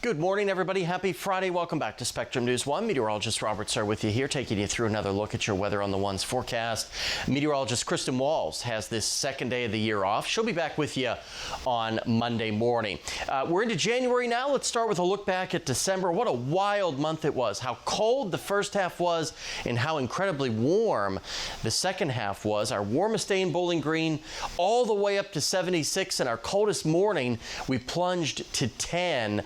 Good morning, everybody. Happy Friday. Welcome back to Spectrum News 1. Meteorologist Robert Suhr with you here, taking you through another look at your weather on the One's forecast. Meteorologist Kristen Walls has this second day of the year off. She'll be back with you on Monday morning. We're into January now. Let's start with a look back at December. What a wild month it was. How cold the first half was and how incredibly warm the second half was. Our warmest day in Bowling Green all the way up to 76, and our coldest morning we plunged to 10.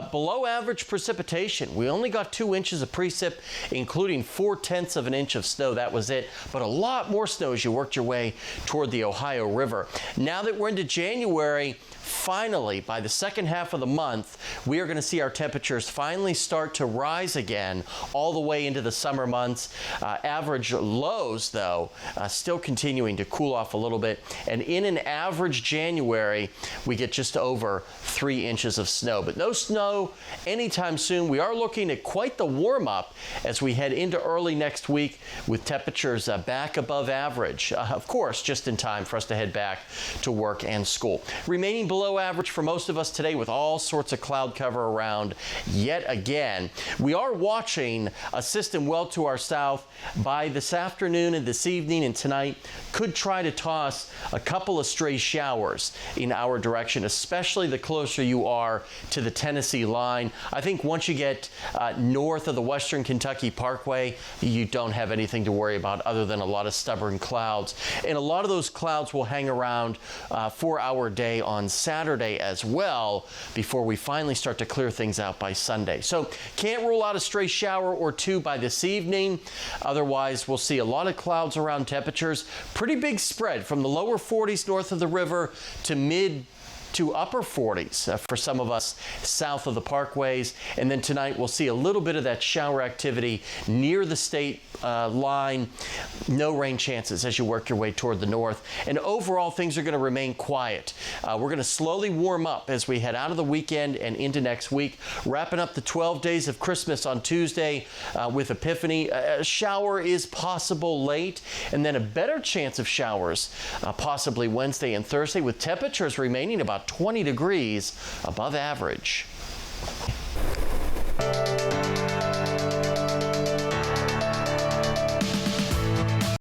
Below average precipitation. We only got 2 inches of precip, including 0.4 of an inch of snow. That was it. But a lot more snow as you worked your way toward the Ohio River. Now that we're into January, finally, by the second half of the month, we are going to see our temperatures finally start to rise again all the way into the summer months. Average lows, though, still continuing to cool off a little bit. And in an average January, we get just over 3 inches of snow. But no snow anytime soon. We are looking at quite the warm-up as we head into early next week with temperatures back above average. Of course, just in time for us to head back to work and school. Remaining below average for most of us today with all sorts of cloud cover around yet again. We are watching a system well to our south. By this afternoon and this evening and tonight could try to toss a couple of stray showers in our direction, especially the closer you are to the Tennessee line. I think once you get north of the Western Kentucky Parkway, you don't have anything to worry about other than a lot of stubborn clouds. And a lot of those clouds will hang around for our day on Saturday as well before we finally start to clear things out by Sunday. So can't rule out a stray shower or two by this evening. Otherwise, we'll see a lot of clouds around temperatures. Pretty big spread from the lower 40s north of the river to mid to upper 40s for some of us south of the parkways. And then tonight we'll see a little bit of that shower activity near the state line. No rain chances as you work your way toward the north. And overall, things are going to remain quiet. We're going to slowly warm up as we head out of the weekend and into next week, wrapping up the 12 days of Christmas on Tuesday with Epiphany. A shower is possible late, and then a better chance of showers possibly Wednesday and Thursday, with temperatures remaining about 20 degrees above average.